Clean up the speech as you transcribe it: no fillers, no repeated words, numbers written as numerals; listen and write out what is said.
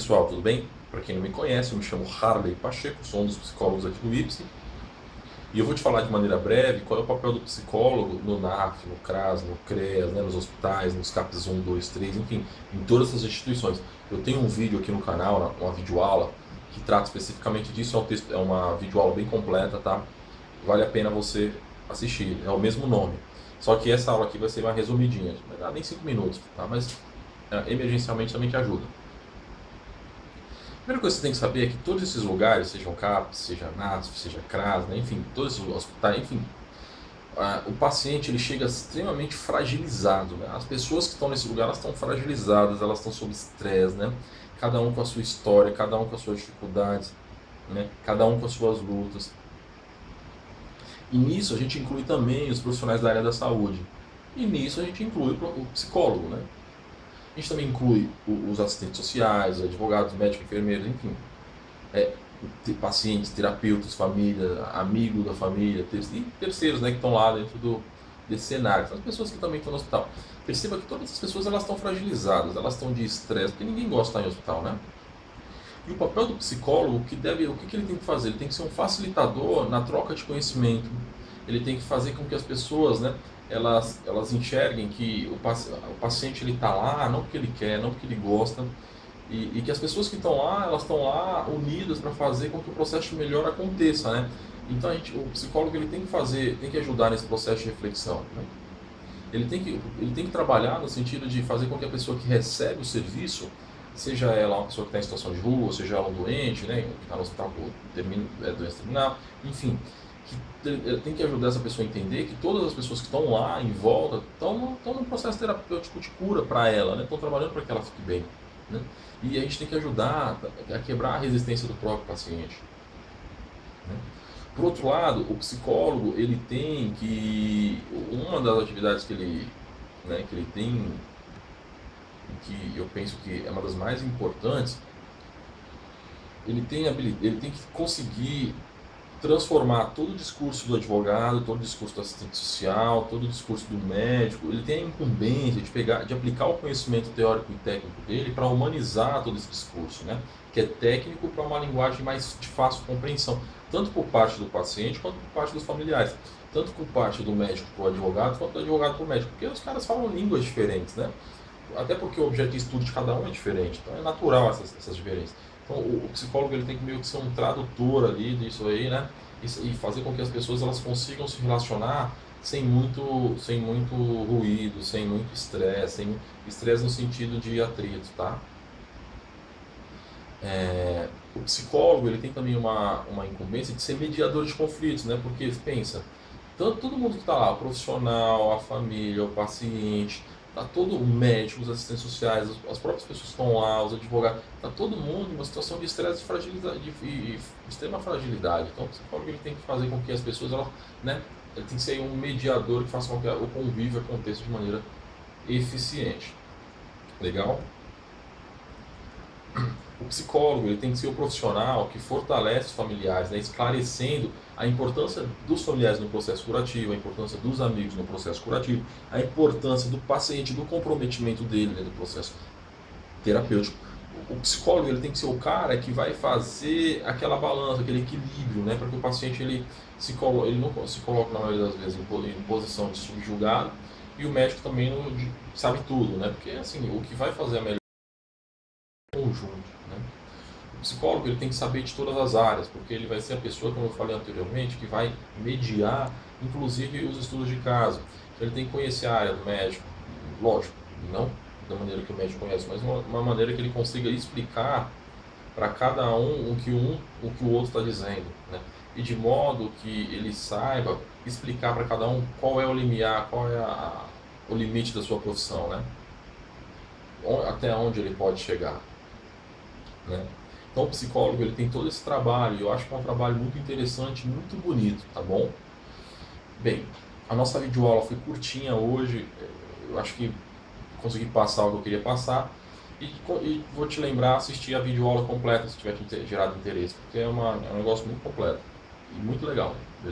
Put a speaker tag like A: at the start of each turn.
A: Pessoal, tudo bem? Para quem não me conhece, eu me chamo Harley Pacheco, sou um dos psicólogos aqui do IPSE e eu vou te falar de maneira breve qual é o papel do psicólogo no NAF, no CRAS, no CREAS, né, nos hospitais, nos CAPs 1, 2, 3, enfim, em todas essas instituições. Eu tenho um vídeo aqui no canal, uma videoaula, que trata especificamente disso, é uma videoaula bem completa, tá? Vale a pena você assistir, é o mesmo nome. Só que essa aula aqui vai ser mais resumidinha, não vai dar nem 5 minutos, tá? Mas emergencialmente também te ajuda. A primeira coisa que você tem que saber é que todos esses lugares, sejam CAPs, seja NASF, seja CRAS, né, enfim, todos esses hospitais, enfim, o paciente ele chega extremamente fragilizado. Né? As pessoas que estão nesse lugar elas estão fragilizadas, elas estão sob estresse, né? Cada um com a sua história, cada um com as suas dificuldades, né? Cada um com as suas lutas. E nisso a gente inclui também os profissionais da área da saúde. E nisso a gente inclui o psicólogo, né? A gente também inclui os assistentes sociais, advogados, médicos, enfermeiros, enfim. É, pacientes, terapeutas, família, amigo da família, e terceiros, né, que estão lá dentro desse cenário. São as pessoas que também estão no hospital. Perceba que todas as pessoas elas estão fragilizadas, elas estão de estresse, porque ninguém gosta de estar em hospital, né? E o papel do psicólogo, o que ele tem que fazer? Ele tem que ser um facilitador na troca de conhecimento. Ele tem que fazer com que as pessoas, né, elas enxerguem que o paciente ele está lá não porque ele quer, não porque ele gosta, e que as pessoas que estão lá, elas estão lá unidas para fazer com que o processo de melhora aconteça, né? Então o psicólogo ele tem que ajudar nesse processo de reflexão, né? Ele tem que trabalhar no sentido de fazer com que a pessoa que recebe o serviço, seja ela uma pessoa que está em situação de rua, seja ela um doente, né, que está no hospital por doença terminal, enfim, ele tem que ajudar essa pessoa a entender que todas as pessoas que estão lá em volta estão num processo terapêutico de cura para ela, né, estão trabalhando para que ela fique bem, né? E a gente tem que ajudar a quebrar a resistência do próprio paciente, né? Por outro lado, o psicólogo ele tem que uma das atividades que ele, né, que ele tem, que eu penso que é uma das mais importantes, ele tem que conseguir transformar todo o discurso do advogado, todo o discurso do assistente social, todo o discurso do médico. Ele tem a incumbência de aplicar o conhecimento teórico e técnico dele para humanizar todo esse discurso, né? Que é técnico para uma linguagem mais de fácil compreensão, tanto por parte do paciente quanto por parte dos familiares, tanto por parte do médico para o advogado quanto do advogado para o médico, porque os caras falam línguas diferentes, né? Até porque o objeto de estudo de cada um é diferente, então é natural essas diferenças. Então o psicólogo ele tem que meio que ser um tradutor ali disso aí, né? E fazer com que as pessoas elas consigam se relacionar sem muito ruído, sem muito estresse, sem estresse no sentido de atrito, tá? O psicólogo ele tem também uma incumbência de ser mediador de conflitos, né? Porque pensa, todo mundo que está lá, o profissional, a família, o paciente, tá todo o médico, os assistentes sociais, as próprias pessoas que estão lá, os advogados, tá todo mundo em uma situação de estresse, de fragilidade, de extrema fragilidade. Então o psicólogo ele tem que fazer com que as pessoas, elas, né? Ele tem que ser um mediador que faça com que o convívio aconteça de maneira eficiente. Legal? O psicólogo ele tem que ser o profissional que fortalece os familiares, né, esclarecendo a importância dos familiares no processo curativo, a importância dos amigos no processo curativo, a importância do paciente, do comprometimento dele, né, do processo terapêutico. O psicólogo ele tem que ser o cara que vai fazer aquela balança, aquele equilíbrio, né, para que o paciente ele não se coloque na maioria das vezes em posição de subjugado e o médico também não sabe tudo, né, porque assim o que vai fazer a melhor conjunto, né? O psicólogo ele tem que saber de todas as áreas, porque ele vai ser a pessoa, como eu falei anteriormente, que vai mediar, inclusive, os estudos de caso. Então, ele tem que conhecer a área do médico, lógico, não da maneira que o médico conhece, mas uma maneira que ele consiga explicar para cada um o que o outro está dizendo, né? E de modo que ele saiba explicar para cada um qual é o limiar, qual é o limite da sua profissão, né? Até onde ele pode chegar, né? Então o psicólogo ele tem todo esse trabalho, e eu acho que é um trabalho muito interessante, muito bonito, tá bom? Bem, a nossa videoaula foi curtinha hoje, eu acho que consegui passar o que eu queria passar, e vou te lembrar, assistir a videoaula completa se tiver gerado interesse, porque é um negócio muito completo e muito legal.